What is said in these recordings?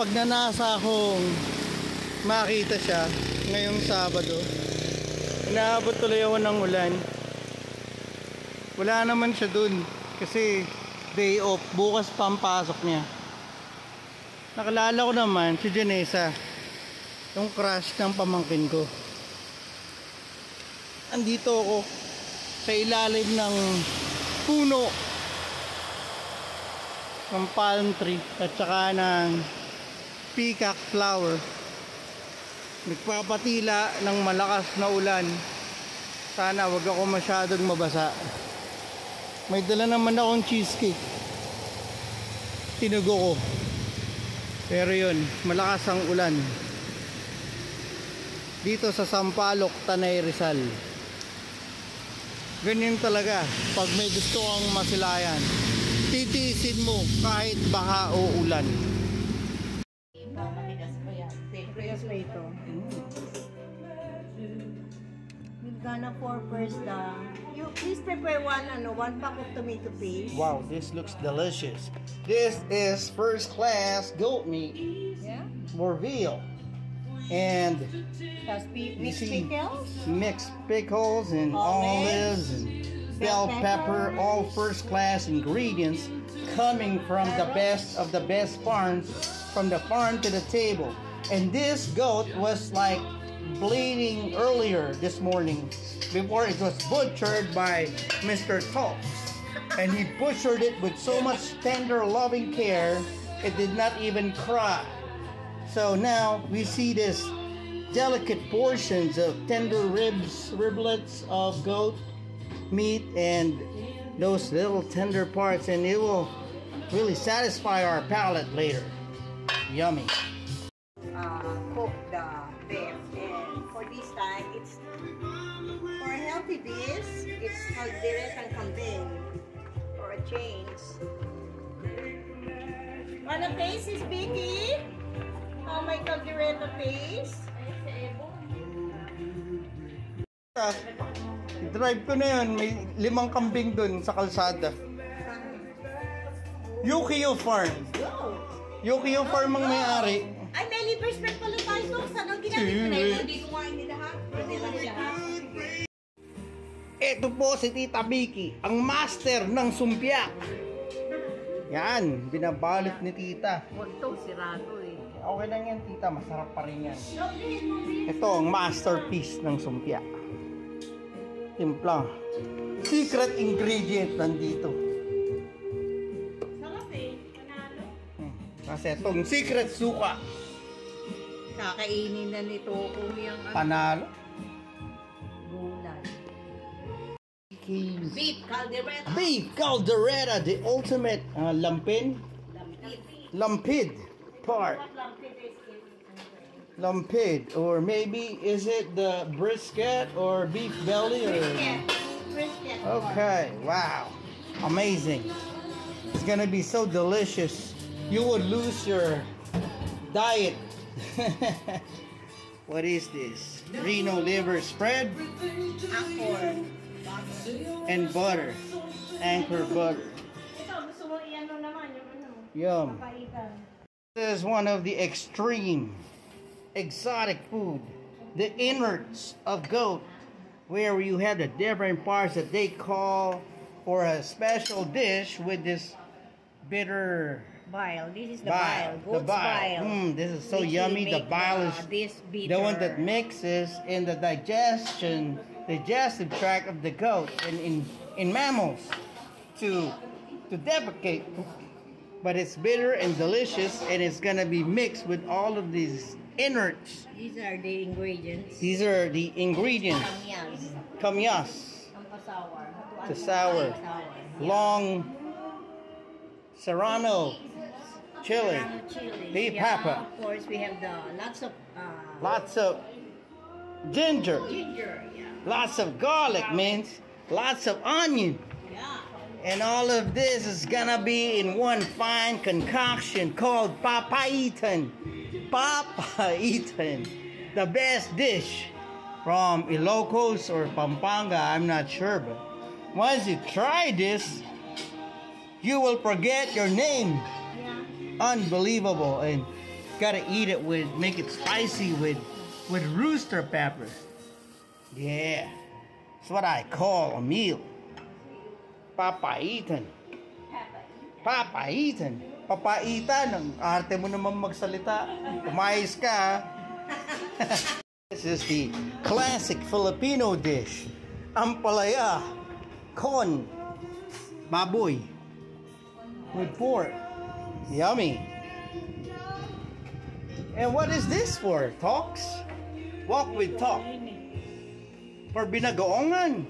pag nanasa akong makita siya ngayong Sabado, inaabot tuloy ako ng ulan. Wala naman siya dun kasi day off, bukas pa ang pasok niya. Nakalala ko naman si Janessa, yung crush ng pamangkin ko. Andito ako sa ilalim ng puno ng palm tree at saka ng peacock flower. Nagpapatila ng malakas na ulan. Sana wag ako masyadong mabasa. May dala naman akong cheesecake, tinugo ko, pero yun, malakas ang ulan dito sa Sampaloc, Tanay Rizal. Ganyan talaga pag may gusto kang masilayan, titiisin mo kahit baha o ulan. Matigas pa ito. We're gonna pour first you please prepare one pack of tomato paste. Wow, this looks delicious. This is first class goat meat. Yeah. More veal. And Mixed pickles. Mixed pickles and olives and bell pepper, all first class ingredients coming from the best of the best farms, from the farm to the table. And this goat was like bleeding earlier this morning before it was butchered by Mr. Talk. And he butchered it with so much tender loving care it did not even cry. So now we see this delicate portions of tender riblets of goat meat and those little tender parts, and it will really satisfy our palate later. Yummy. Cook the beef, and for this time it's for healthy beef. It's calderetang kambing for a change. Wanna taste this, Vicky? Oh, my caldereta taste. Drive ko na yun, may 5 kambing dun sa kalsada. Yukio Farm. Yukio Farm ang may-ari. Ay, may liver spread pala tayo. Saan ang ginamit mo na yun? Hindi ko nga hindi lahat. Hindi lang lahat. Ito po si Tita Vicky, ang master ng sumpya. Yan, binabalot ni Tita. Punto, sirado eh. Okay lang yan, Tita. Masarap pa rin yan. Ito ang masterpiece ng sumpya. Timpla. Secret ingredient nandito. Sarap eh. Panalo. Kasi itong secret suka. Kakainin na nito kung yung Panalo. gulay. Beef Caldereta. Beef caldereta, the ultimate lampin. Lampid part. Lampid, or maybe is it the brisket or beef belly or Brisket. okay, wow, amazing. It's gonna be so delicious you would lose your diet. What is this? Reno liver spread Angkor. and butter, anchor butter. Ito, gusto mo i-ano naman yung ano? Yum. Papaitan. This is one of the extreme exotic food, the innards of goat, where you have the different parts that they call for a special dish with this bitter Bile. This is the bile. the Goat's bile. bile. This is so Which yummy. will The make bile is this bitter. the one that mixes in the digestive tract of the goat and in mammals to defecate. But it's bitter and delicious, and it's gonna be mixed with all of these innards. These are the ingredients. These are the ingredients. Kamyas. Kamyas, Ang pasawar. the sour, long serrano chili, Chili. pepper. Of course, we have the Lots of ginger, ginger. Yeah. lots of garlic, man, lots of onion. Yeah. And all of this is gonna be in one fine concoction called papaitan. Papaitan, the best dish from Ilocos or Pampanga, I'm not sure, but once you try this, you will forget your name. Yeah. Unbelievable. And gotta eat it with, make it spicy with rooster pepper. Yeah, that's what I call a meal. Papaitan. Papaitan. Papaitan. Ang arte mo naman magsalita. Umayos ka. This is the classic Filipino dish. Ampalaya. Con. Baboy. With pork. Yummy. And what is this for? Talks? Walk with talk. For binagoongan.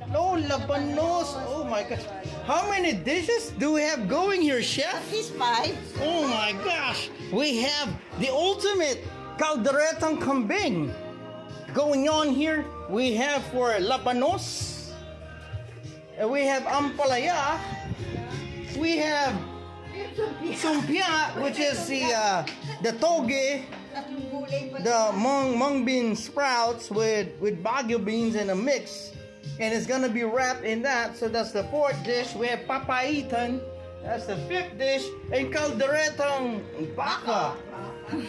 No, labanos. Oh my gosh. How many dishes do we have going here, chef? At least 5. Oh my gosh. We have the ultimate calderetang kambing going on here. We have for labanos. We have ampalaya. We have sumpia, which is the toge, the mung bean sprouts with baguio beans in a mix, and it's gonna be wrapped in that. So that's the 4th dish. We have papaitan. That's the 5th dish, and calderetang baka,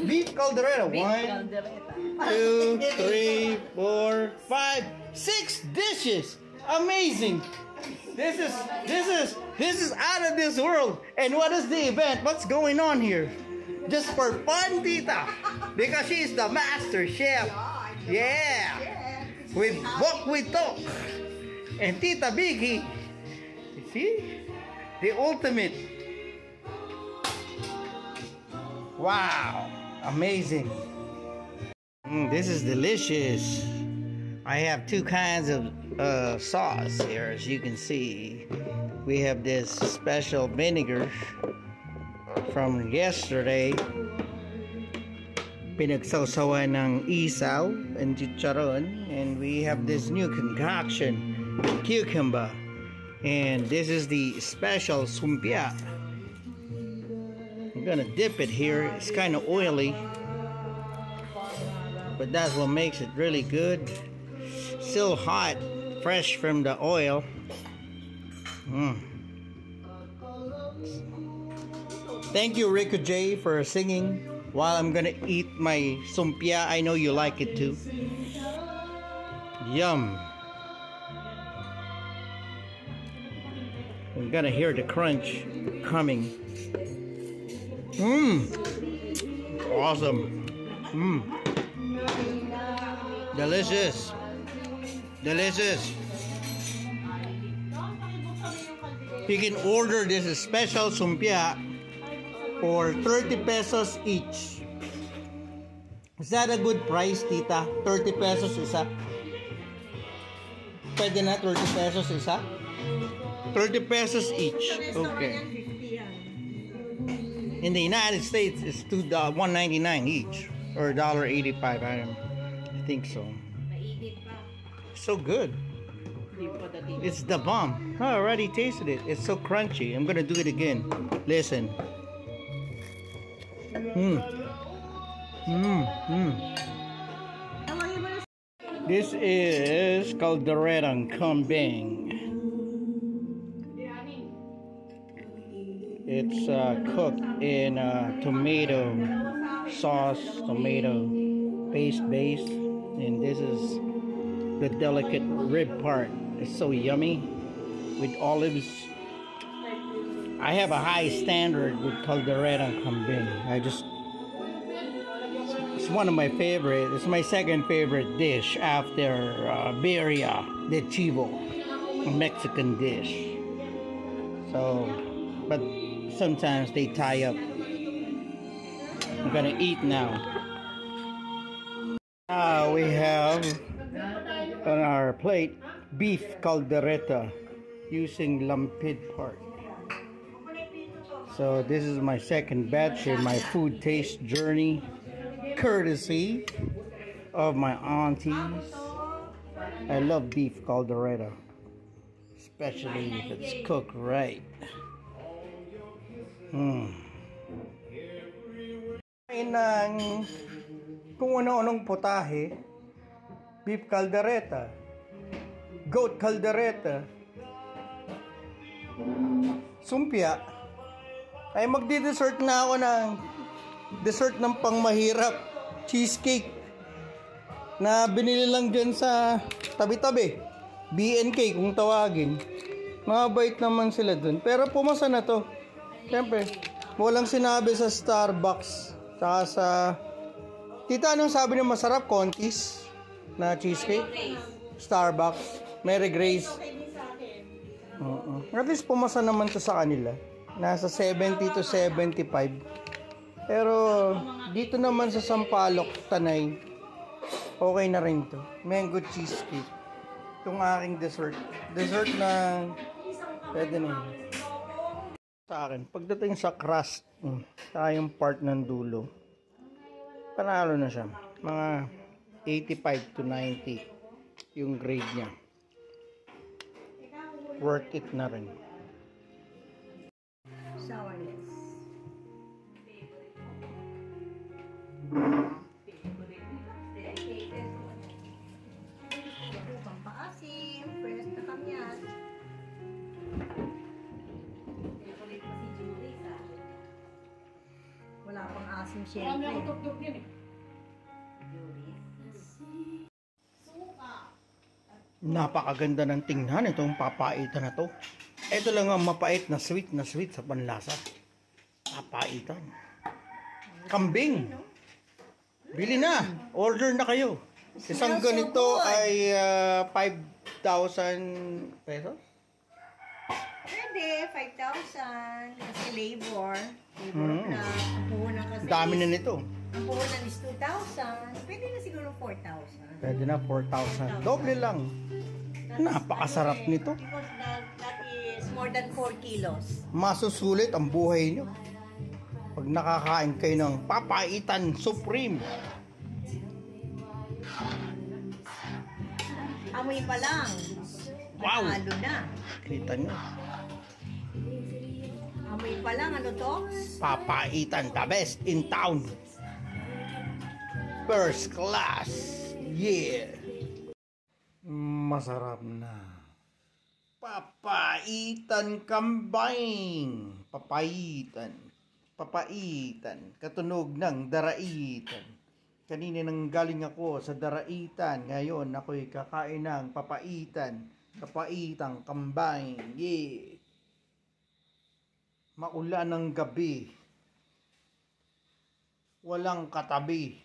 beef caldereta. 1, 2, 3, 4, 5, 6 dishes. Amazing. This is out of this world. And what is the event? What's going on here? Just for fun, Tita. Because she's the master chef. Yeah. With Walk with Talk. And Tita Biggie. You see? The ultimate. Wow. Amazing. This is delicious. I have 2 kinds of sauce here, as you can see. We have this special vinegar from yesterday. Pinagsawsawan ng isaw and chicharon. And we have this new concoction, cucumber. And this is the special sumpia. I'm gonna dip it here. It's kind of oily, but that's what makes it really good. Still hot, fresh from the oil. Thank you, Rico J, for singing while I'm gonna eat my sumpia. I know you like it too. Yum. I'm gonna hear the crunch coming. Awesome. Delicious. Delicious. You can order this special sumpia for 30 pesos each. Is that a good price, Tita? 30 pesos isa? Pwede na 30 pesos isa? 30 pesos each. Okay. In the United States, it's $1.99 each. Or $1.85. I think so. So good. It's the bomb. I already tasted it. It's so crunchy. I'm gonna do it again. Listen. This is calderetang kambing. It's cooked in tomato sauce, tomato paste base, and this is the delicate rib part. It's so yummy with olives. I have a high standard with calderetang kambing. It's one of my favorite. It's my second favorite dish after birria de chivo, a Mexican dish. So, but sometimes they tie up. I'm gonna eat now. We have on our plate beef caldereta using lampid part. So this is my second batch in my food taste journey, courtesy of my aunties. I love beef caldereta, especially if it's cooked right. Kung ano-anong potahe, beef caldereta, goat caldereta, sumpia, ay magdi-dessert na ako ng dessert ng pangmahirap. Cheesecake. Na binili lang dyan sa tabi-tabi. BNK kung tawagin. Mabait naman sila dun. Pero pumasa na to. Siyempre, walang sinabi sa Starbucks. Saka sa... Tita, anong sabi niyo masarap? Contis na cheesecake? Starbucks. Mary Grace. At least pumasa naman to sa kanila. Nasa 70 to 75. Pero dito naman sa Sampaloc, Tanay, okay na rin to. Mango cheesecake. Itong aking dessert. Dessert na pwede na yun. Sa akin, pagdating sa crust, saka yung part ng dulo, panalo na siya. Mga 85 to 90 yung grade niya. Worth it na rin. Sourness. Pampaasim, fresh na kamyas. Wala pang asim syempre. Napakaganda ng tingnan itong papaitan na to. Ito lang ang mapait na sweet sa panlasa. Papaitan. Kambing. Bili na. Order na kayo. Isang ganito ay 5,000 pesos. Pwede, 5,000. Kasi labor. Labor na. Ang puhunan kasi Dami na nito. Ang puhunan is 2,000. Pwede na siguro 4,000. Pwede na 4,000. Doble lang. Napakasarap nito. Because that is more than 4 kilos. Masusulit ang buhay nyo pag nakakain kayo ng Papaitan Supreme. Amoy pa lang. Wow! Halo na. Kita nyo. Amoy pa lang. Ano to? Papaitan, the best in town. First class. Yeah. Masarap na. Papaitan kambing. Papaitan. Katunog ng daraitan. Kanina nang galing ako sa daraitan. Ngayon ako'y kakain ng papaitan. Papaitang kambing. Yeah. Maulan ng gabi. Walang katabi.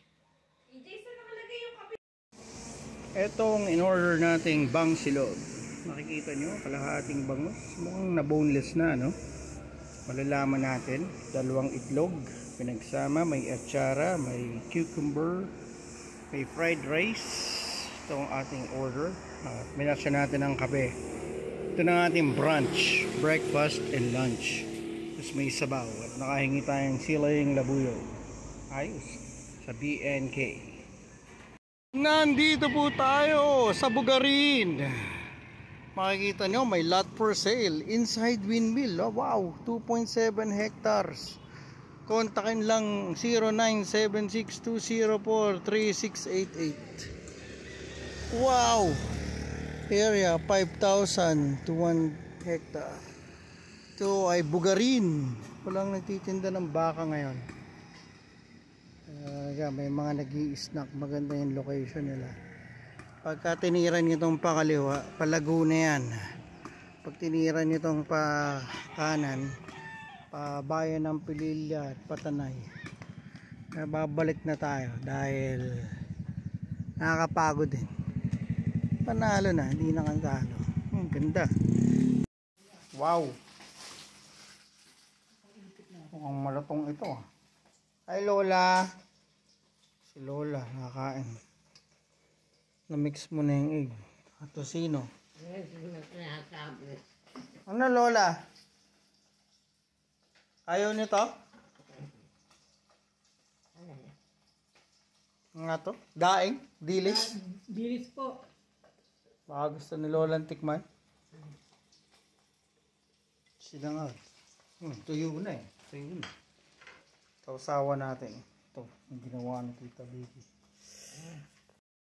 Etong in-order nating bangsilog. Makikita nyo, kalahating bangus. Mukhang na-boneless na, no? Malalaman natin. 2 itlog. Pinagsama. May atsara. May cucumber. May fried rice. Ito ang ating order. Minasya natin ang kape. Ito na ating brunch. Breakfast and lunch. Tapos may sabaw. At nakahingi tayong silayang labuyo. Ayos. Sa BNK. Nandito po tayo sa Bugarin. Makikita nyo, may lot for sale inside windmill. Oh, wow, 2.7 hectares. Kontakin lang 0976-204-3688. Wow, area 5,000 to 1 hectare. Ito ay Bugarin. Walang nagtitinda ng baka ngayon. May mga nag-i-snack. Maganda yung location nila. Pagka tiniran nyo itong pakaliwa, palago na yan. Pag tiniran nyo itong pa kanan, pa bayan ng Pililya at Patanay, babalik na tayo dahil nakakapagod din. Panalo na, hindi na kantalo. Ganda. Wow, mukhang malatong ito. Hi Lola. Si Lola nakakain. Na-mix mo na yung egg. At tosino. Ano Lola? Ayaw nito? Nga to? Daing? Dilis? Dilis po. Baka gusto ni Lola ang tikman? Sila nga. Tuyo na eh. Tuyo na. Sausawa natin. Ito, ang ginawa ng Tita Baby.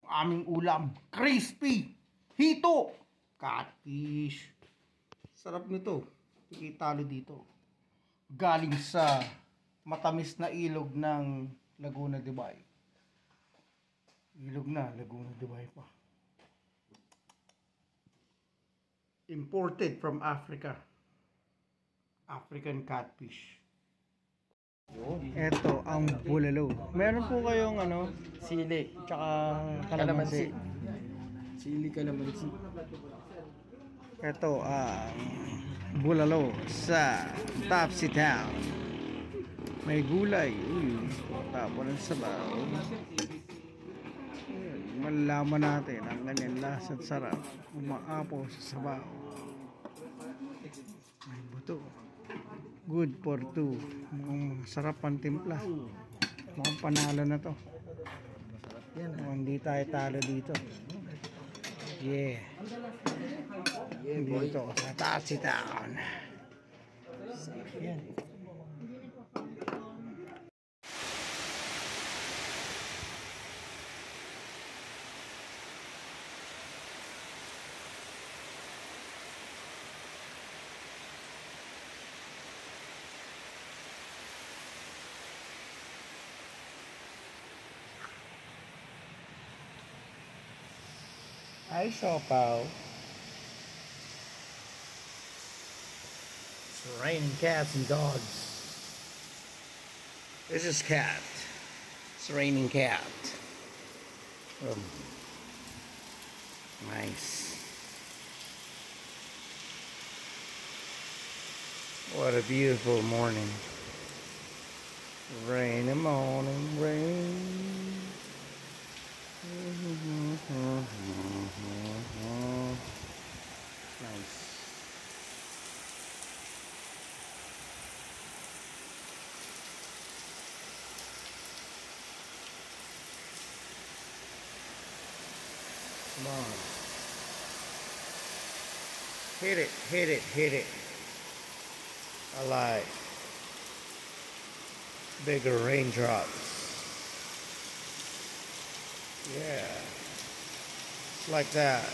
Aming ulam, crispy, hito, catfish. Sarap nito. Ikitalo dito. Galing sa matamis na ilog ng Laguna de Bay. Ilog na, Laguna de Bay pa. Imported from Africa. African catfish. Ito ang bulalo. Meron po kayong sili, tsaka kalamansi. Sili kalamansi. Ito ang bulalo sa Topsy Town. May gulay. Uy, tapos ng sabaw. Malalaman natin ang ganyan lasa at sarap. Umaapaw sa sabaw. May buto. Good for two. Mukhang sarap ang timpla. Mukhang panalo na to. Mukhang hindi tayo talo dito. Yeah. Dito sa Topsy Town. Yan. Hi, Siopaw. It's raining cats and dogs. This is cat. It's raining cat. Nice. What a beautiful morning. Rainy morning, rain. Nice. Come on. Hit it, hit it, hit it. I like bigger raindrops. Yeah. It's like that.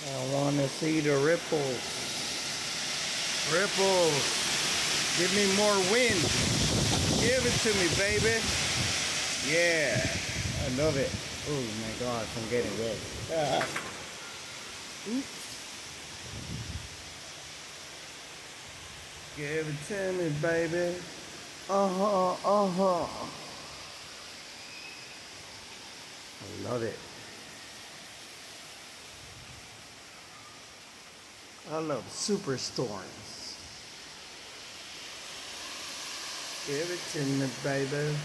I want to see the ripples. Ripples. Give me more wind. Give it to me, baby. Yeah. I love it. Oh my gosh, I'm getting wet. Give it to me, baby. I love it. I love superstorms. Give it to me, baby.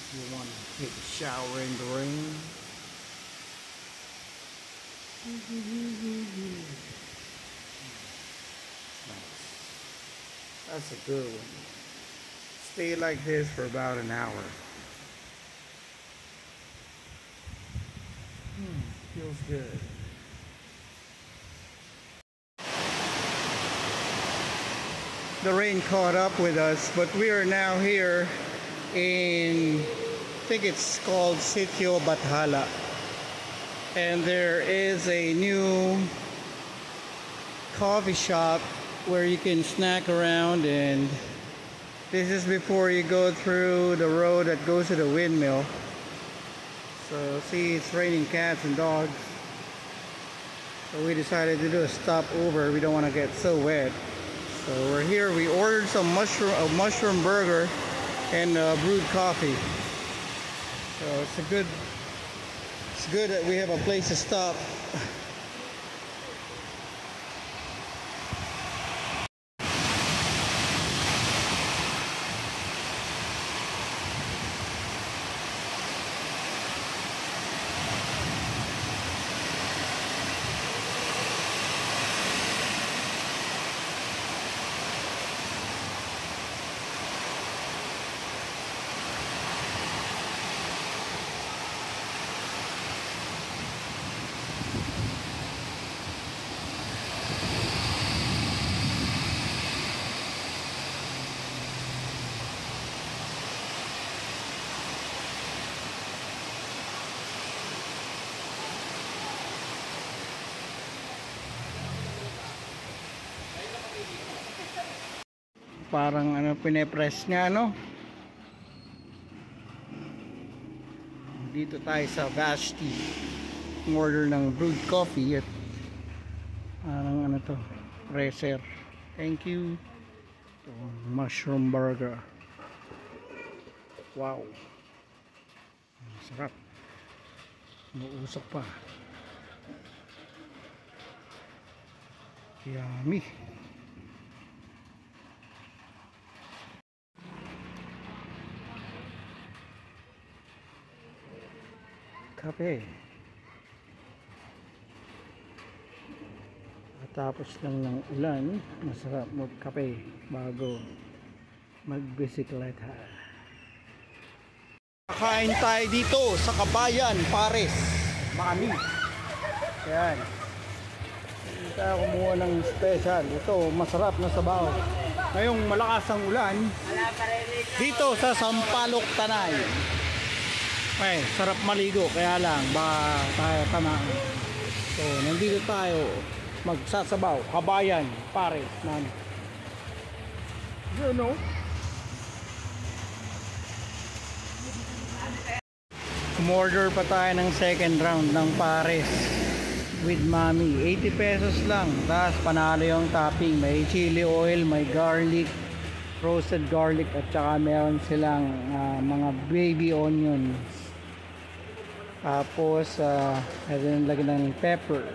You want to take a shower in the rain? Nice. That's a good one. Stay like this for about an hour. Feels good. The rain caught up with us, but we are now here in, I think it's called Sitio Bathala. And there is a new coffee shop where you can snack around, and this is before you go through the road that goes to the windmill. So see, it's raining cats and dogs. So we decided to do a stopover. We don't want to get so wet. So we're here. We ordered a mushroom burger and brewed coffee. So it's good that we have a place to stop. parang ano, pinepress niya, no? Dito tayo sa Vashti. Order ng brewed coffee at parang ano to, presser. Thank you. Ito, mushroom burger. Wow. Sarap. Umuusok pa. Yummy. Kape. Tapos lang ng ulan, masarap magkape bago magbisikleta. Kakain tayo dito sa Kabayan, Pares, Mami. Ayan. Hindi tayo kumuha ng special. Ito, masarap na sabaw. Ngayong malakas ang ulan, dito sa Sampaloc, Tanay. Ay, sarap maligo, kaya lang, baka tayo tamaan. So, nandito tayo. Magsasabaw, Kabayan, Pares, Mami. You know? Umorder pa tayo ng second round ng Pares with Mami. 80 pesos lang. Tapos panalo yung topping. May chili oil, may garlic, roasted garlic, at saka meron silang mga baby onions. Tapos lagyan ng pepper.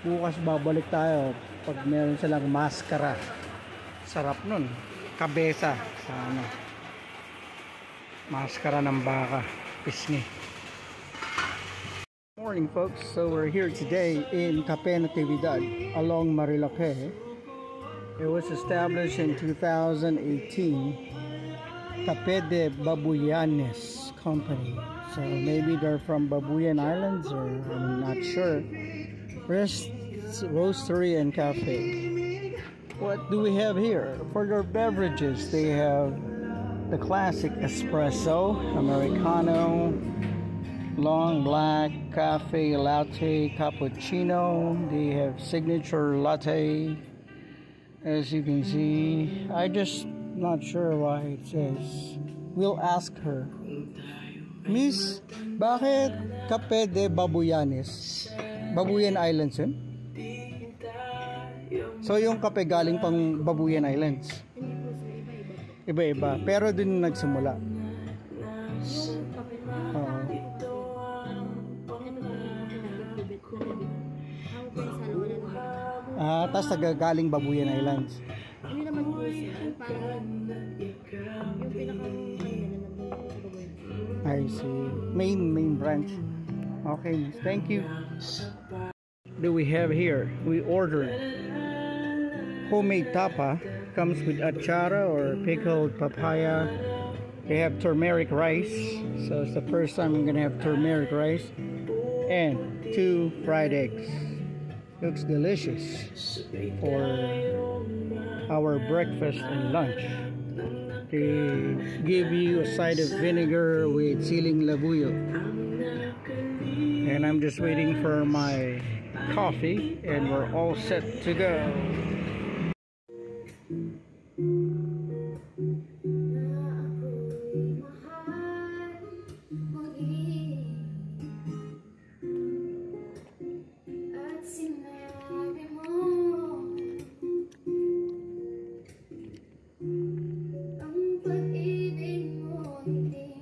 Bukas babalik tayo pag meron silang maskara. Sarap nun. Kabesa sa ano. Maskara ng baka. Pisngi. Morning folks. So we're here today in Cafe Natividad along Marilake. It was established in 2018. Cafe de Babuyanes Company. So maybe they're from Babuyan Islands or I'm not sure. Roastery and cafe. What do we have here? For their beverages, they have the classic espresso, Americano, long black, cafe latte, cappuccino. They have signature latte. As you can see, I just not sure why it says. We'll ask her. Miss, bakit Cafe de Babuyanes? Babuyan Islands yun? So yung kape galing pang Babuyan Islands? Iba-iba. Pero dun nagsimula. Tapos galing Babuyan Islands. Hindi naman po siya. Parang yung pinakang I see. Main branch. Okay, thank you. Do we have here? We ordered homemade tapa. Comes with achara or pickled papaya. They have turmeric rice. So it's the first time I'm gonna have turmeric rice. And 2 fried eggs. Looks delicious for our breakfast and lunch. They give you a side of vinegar with siling labuyo. And I'm just waiting for my coffee and we're all set to go. Ang pag-ibig mo hindi